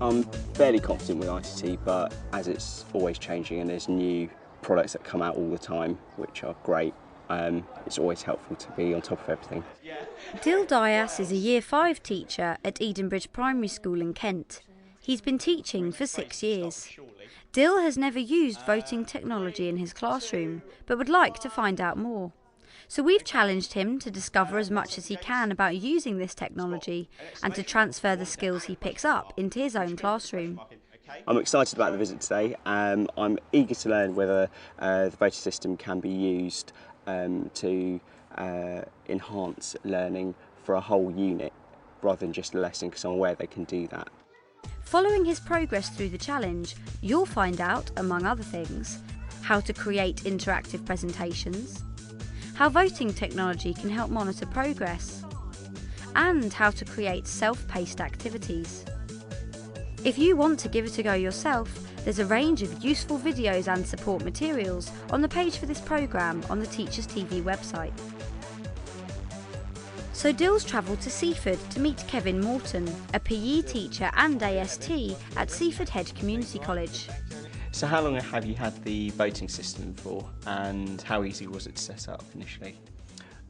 I'm fairly confident with ICT, but as it's always changing and there's new products that come out all the time, which are great, it's always helpful to be on top of everything. Dill Dias is a Year 5 teacher at Edenbridge Primary School in Kent. He's been teaching for 6 years. Dill has never used voting technology in his classroom, but would like to find out more. So we've challenged him to discover as much as he can about using this technology and to transfer the skills he picks up into his own classroom. I'm excited about the visit today. I'm eager to learn whether the voting system can be used to enhance learning for a whole unit rather than just a lesson, because I'm aware they can do that. Following his progress through the challenge, you'll find out, among other things, how to create interactive presentations, how voting technology can help monitor progress, and how to create self-paced activities. If you want to give it a go yourself, there's a range of useful videos and support materials on the page for this programme on the Teachers TV website. So Dill's travelled to Seaford to meet Kevin Morton, a PE teacher and AST at Seaford Head Community College. So how long have you had the voting system for, and how easy was it to set up initially?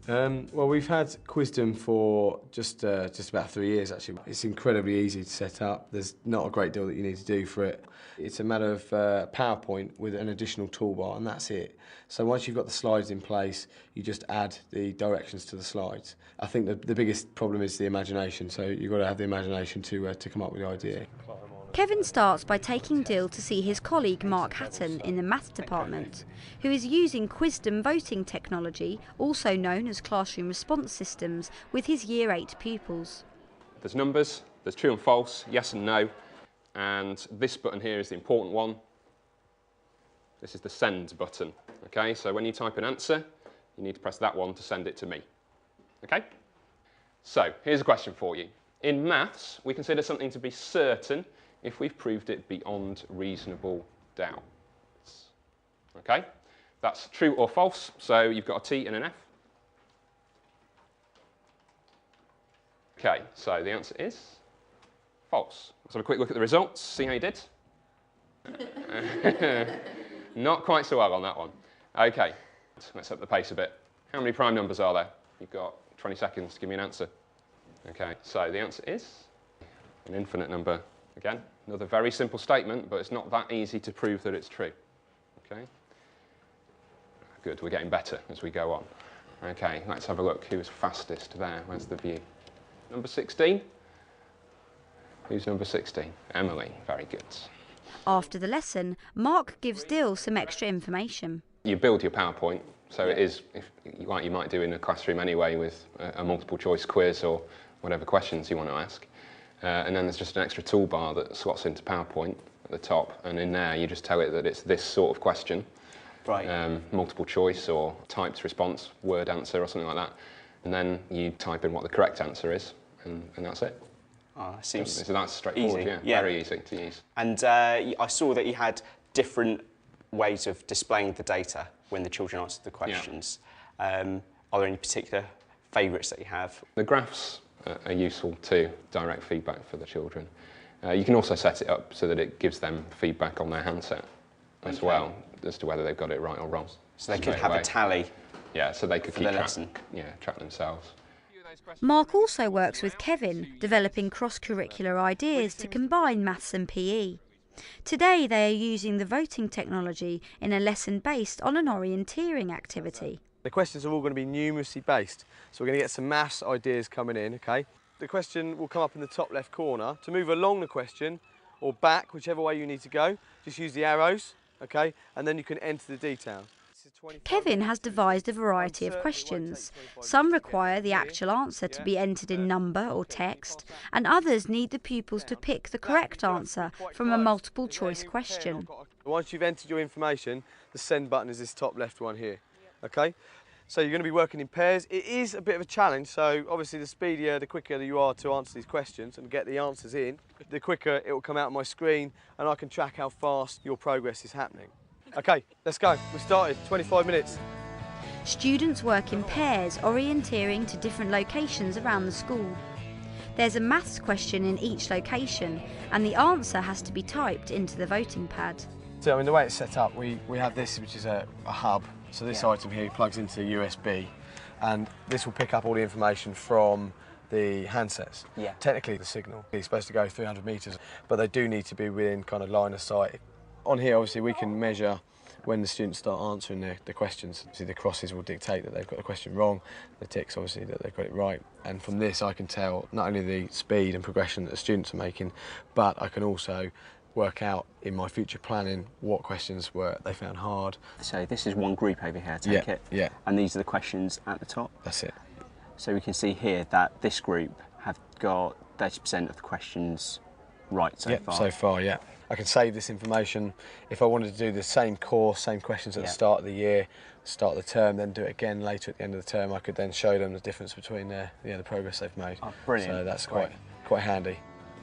Well, we've had Quizdom for just about 3 years actually. It's incredibly easy to set up. There's not a great deal that you need to do for it. It's a matter of PowerPoint with an additional toolbar, and that's it. So once you've got the slides in place, you just add the directions to the slides. I think the biggest problem is the imagination, so you've got to have the imagination to come up with the idea. Kevin starts by taking Dill to see his colleague Mark Hatton in the math department, who is using Quizdom voting technology, also known as classroom response systems, with his Year 8 pupils. There's numbers, there's true and false, yes and no, and this button here is the important one. This is the send button. Okay, so when you type an answer, you need to press that one to send it to me. Okay? So, here's a question for you. In maths, we consider something to be certain if we've proved it beyond reasonable doubt. Okay? That's true or false, so you've got a T and an F. Okay, so the answer is false. Let's have a quick look at the results, see how you did. Not quite so well on that one. Okay, let's up the pace a bit. How many prime numbers are there? You've got 20 seconds to give me an answer. Okay, so the answer is an infinite number. Again, another very simple statement, but it's not that easy to prove that it's true. Okay? Good, we're getting better as we go on. Okay, let's have a look who's fastest there. Where's the view? Number 16? Who's number 16? Emily, very good. After the lesson, Mark gives Dill some extra information. You build your PowerPoint, so it is, like you might do in a classroom anyway, with a multiple choice quiz or whatever questions you want to ask. And then there's just an extra toolbar that slots into PowerPoint at the top, and in there you just tell it that it's this sort of question, Right. Multiple choice or typed response, word answer or something like that, and then you type in what the correct answer is, and that's it. Oh, seems so that's straightforward, easy. yeah, very easy to use. And I saw that you had different ways of displaying the data when the children answered the questions. Yeah. Are there any particular favourites that you have? The graphs are useful to direct feedback for the children. You can also set it up so that it gives them feedback on their handset as well, as to whether they've got it right or wrong. So they could have a tally. Yeah, so they could keep track themselves. Mark also works with Kevin, developing cross-curricular ideas to combine maths and PE. Today they are using the voting technology in a lesson based on an orienteering activity. The questions are all going to be numeracy based, so we're going to get some maths ideas coming in, okay? The question will come up in the top left corner. To move along the question, or back, whichever way you need to go, just use the arrows, okay? And then you can enter the detail. Kevin has devised a variety of questions. Some require the actual answer to be entered in number or text, and others need the pupils to pick the correct answer from a multiple choice question. Once you've entered your information, the send button is this top left one here, okay? So you're going to be working in pairs. It is a bit of a challenge, so obviously the speedier, the quicker you are to answer these questions and get the answers in, the quicker it will come out on my screen and I can track how fast your progress is happening. Okay, let's go. We started, 25 minutes. Students work in pairs, orienteering to different locations around the school. There's a maths question in each location, and the answer has to be typed into the voting pad. So I mean, the way it's set up, we have this, which is a hub. So this item here plugs into USB, and this will pick up all the information from the handsets. Yeah. Technically, the signal is supposed to go 300 metres, but they do need to be within kind of line of sight. On here, obviously, we can measure when the students start answering the questions. See, the crosses will dictate that they've got the question wrong, the ticks, obviously, that they've got it right. And from this, I can tell not only the speed and progression that the students are making, but I can also work out in my future planning what questions they found hard. So this is one group over here, take it? Yeah. And these are the questions at the top? That's it. So we can see here that this group have got 30% of the questions right so far. So far, yeah. I can save this information. If I wanted to do the same course, same questions at the start of the year, start of the term, then do it again later at the end of the term, I could then show them the difference between the progress they've made. Oh, brilliant. So that's quite handy.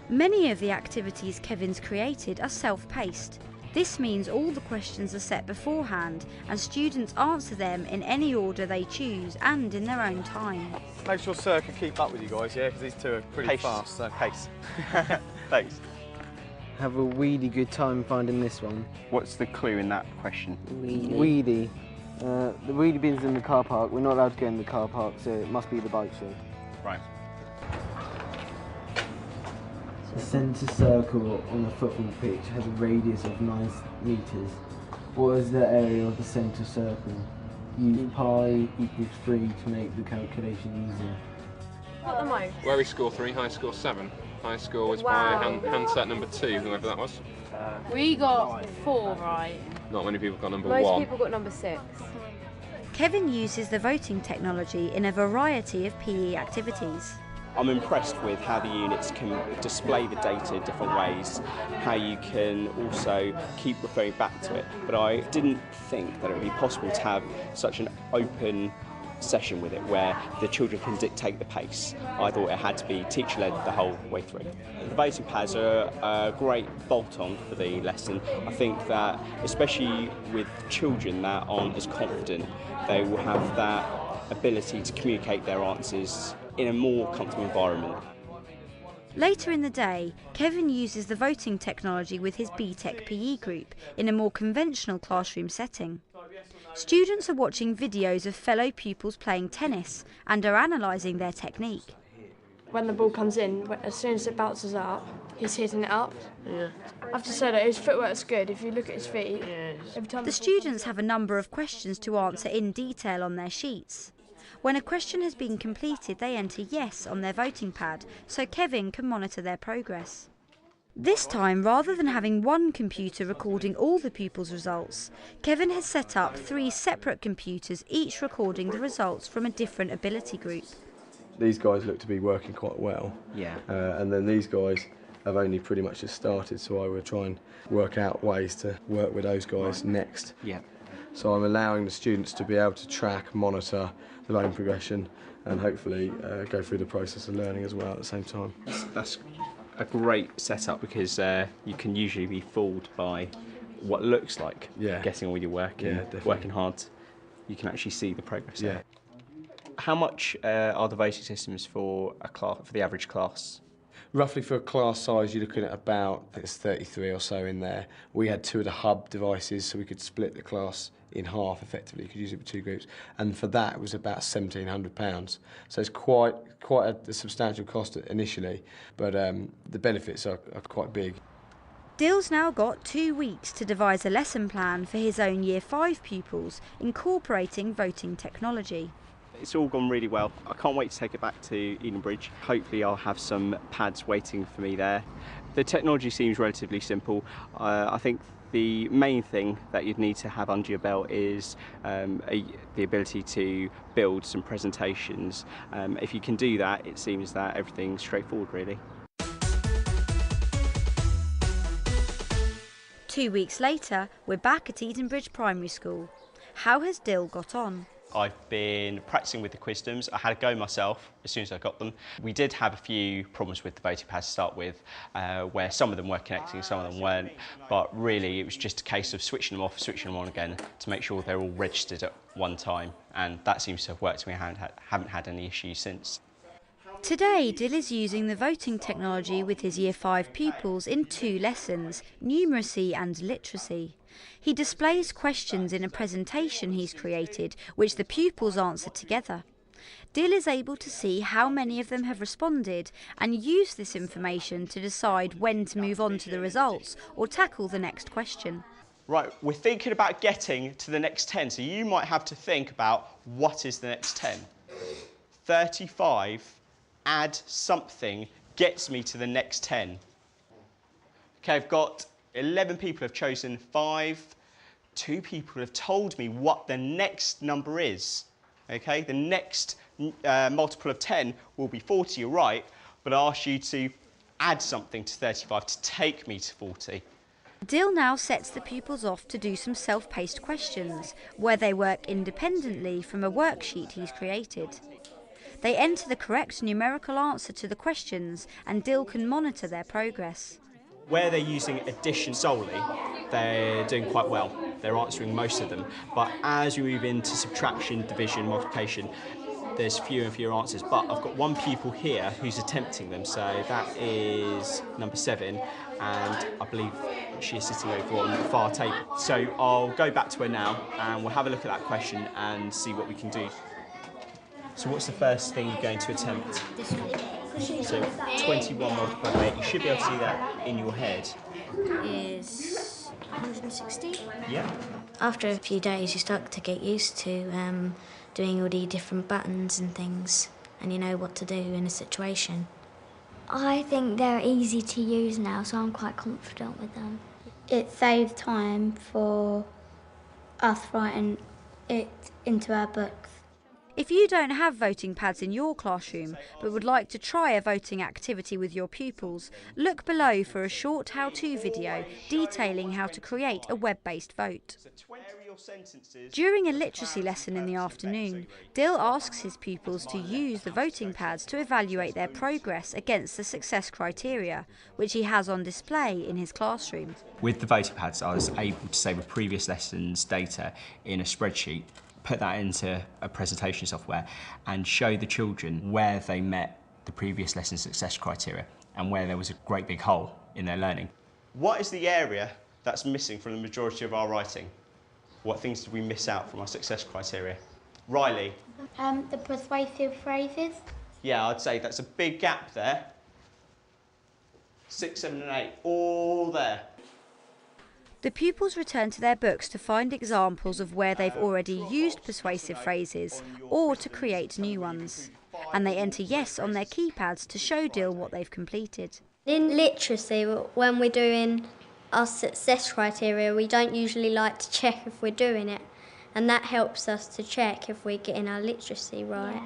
Many of the activities Kevin's created are self-paced. This means all the questions are set beforehand and students answer them in any order they choose and in their own time. Make sure Sir can keep up with you guys, yeah, because these two are pretty fast. So. Pace. Thanks. Have a really good time finding this one. What's the clue in that question? Weedy. The wheelie bin's in the car park. We're not allowed to go in the car park, so it must be the bike shed. Right. The centre circle on the football pitch has a radius of 9 metres. What is the area of the centre circle? Use pi equals 3 to make the calculation easier. What the most? Where we score 3, high score 7. High score was by handset number 2, whoever that was. We got 4 right. Not many people got number 1. Most people got number 6. Kevin uses the voting technology in a variety of PE activities. I'm impressed with how the units can display the data different ways, how you can also keep referring back to it. But I didn't think that it would be possible to have such an open session with it where the children can dictate the pace. I thought it had to be teacher-led the whole way through. The voting pads are a great bolt-on for the lesson. I think that especially with children that aren't as confident, they will have that ability to communicate their answers in a more comfortable environment. Later in the day, Kevin uses the voting technology with his BTEC PE group in a more conventional classroom setting. Students are watching videos of fellow pupils playing tennis and are analysing their technique. When the ball comes in, as soon as it bounces up, he's hitting it up. Yeah. I have to say that his footwork's good. If you look at his feet, every time The students have a number of questions to answer in detail on their sheets. When a question has been completed, they enter yes on their voting pad, so Kevin can monitor their progress. This time, rather than having one computer recording all the pupils' results, Kevin has set up 3 separate computers, each recording the results from a different ability group. These guys look to be working quite well. Yeah. And then these guys have only pretty much just started, so I will try and work out ways to work with those guys next. Yeah. So I'm allowing the students to be able to track, monitor their own progression and hopefully go through the process of learning as well at the same time. That's a great setup because you can usually be fooled by what looks like getting all your work and working hard. You can actually see the progress. Yeah. How much are the voting systems for the average class? Roughly for a class size, you're looking at about, I think it's 33 or so in there. We had 2 of the hub devices, so we could split the class in half effectively. You could use it with 2 groups. And for that, it was about £1,700. So it's quite a substantial cost initially, but the benefits are quite big. Dill's now got 2 weeks to devise a lesson plan for his own Year 5 pupils, incorporating voting technology. It's all gone really well. I can't wait to take it back to Edenbridge. Hopefully I'll have some pads waiting for me there. The technology seems relatively simple. I think the main thing that you'd need to have under your belt is the ability to build some presentations. If you can do that, it seems that everything's straightforward really. 2 weeks later, we're back at Edenbridge Primary School. How has Dill got on? I've been practicing with the Quizdums. I had a go myself as soon as I got them. We did have a few problems with the voting pads to start with, where some of them were connecting, some of them weren't. But really, it was just a case of switching them off, switching them on again to make sure they're all registered at one time. And that seems to have worked. We haven't had any issues since. Today, Dill is using the voting technology with his Year 5 pupils in 2 lessons, numeracy and literacy. He displays questions in a presentation he's created, which the pupils answer together. Dill is able to see how many of them have responded and use this information to decide when to move on to the results or tackle the next question. Right, we're thinking about getting to the next 10, so you might have to think about what is the next 10. 35, add something, gets me to the next 10. Okay, I've got 11 people have chosen 5. 2 people have told me what the next number is. Okay, the next multiple of 10 will be 40, you're right, but I ask you to add something to 35 to take me to 40. Dill now sets the pupils off to do some self-paced questions, where they work independently from a worksheet he's created. They enter the correct numerical answer to the questions, and Dill can monitor their progress. Where they're using addition solely, they're doing quite well. They're answering most of them. But as we move into subtraction, division, multiplication, there's fewer and fewer answers. But I've got one pupil here who's attempting them, so that is number 7, and I believe she is sitting over on the far table. So I'll go back to her now, and we'll have a look at that question and see what we can do. So what's the first thing you're going to attempt? This one. So 21 multiplied by 8, you should be able to do that in your head. Is 160. Yeah. After a few days, you start to get used to doing all the different buttons and things, and you know what to do in a situation. I think they're easy to use now, so I'm quite confident with them. It saves time for us writing it into our books. If you don't have voting pads in your classroom but would like to try a voting activity with your pupils, look below for a short how-to video detailing how to create a web-based vote. During a literacy lesson in the afternoon, Dill asks his pupils to use the voting pads to evaluate their progress against the success criteria, which he has on display in his classroom. With the voting pads, I was able to save a previous lesson's data in a spreadsheet, put that into a presentation software and show the children where they met the previous lesson's success criteria and where there was a great big hole in their learning. What is the area that's missing from the majority of our writing? What things did we miss out from our success criteria? Riley? The persuasive phrases. Yeah, I'd say that's a big gap there. 6, 7 and 8, all there. The pupils return to their books to find examples of where they've already used persuasive phrases or to create new ones. And they enter yes on their keypads to show Dill what they've completed. In literacy, when we're doing our success criteria, we don't usually like to check if we're doing it. And that helps us to check if we're getting our literacy right.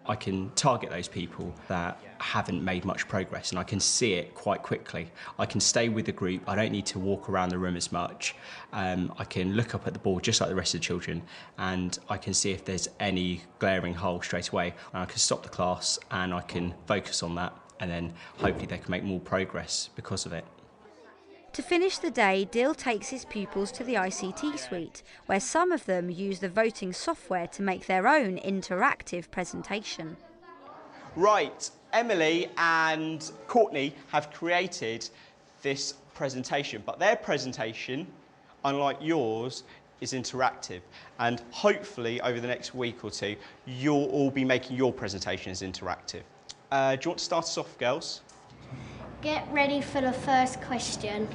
I can target those people that haven't made much progress, and I can see it quite quickly. I can stay with the group, I don't need to walk around the room as much. I can look up at the board just like the rest of the children, and I can see if there's any glaring hole straight away. And I can stop the class and I can focus on that, and then hopefully they can make more progress because of it. To finish the day, Dill takes his pupils to the ICT suite, where some of them use the voting software to make their own interactive presentation. Right, Emily and Courtney have created this presentation, but their presentation, unlike yours, is interactive. And hopefully over the next week or two, you'll all be making your presentations interactive. Do you want to start us off, girls? Get ready for the first question.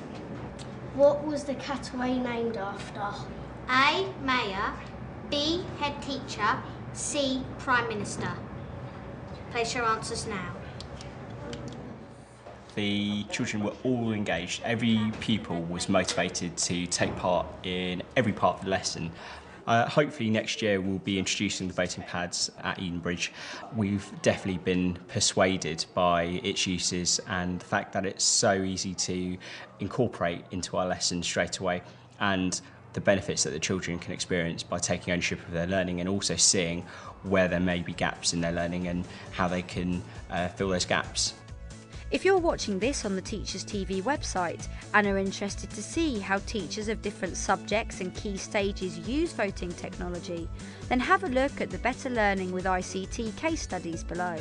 What was the category named after? A. Mayor. B. Head teacher. C. Prime Minister. Place your answers now. The children were all engaged. Every pupil was motivated to take part in every part of the lesson. Hopefully next year we'll be introducing the voting pads at Edenbridge. We've definitely been persuaded by its uses and the fact that it's so easy to incorporate into our lessons straight away, and the benefits that the children can experience by taking ownership of their learning and also seeing where there may be gaps in their learning and how they can fill those gaps. If you're watching this on the Teachers TV website and are interested to see how teachers of different subjects and key stages use voting technology, then have a look at the Better Learning with ICT case studies below.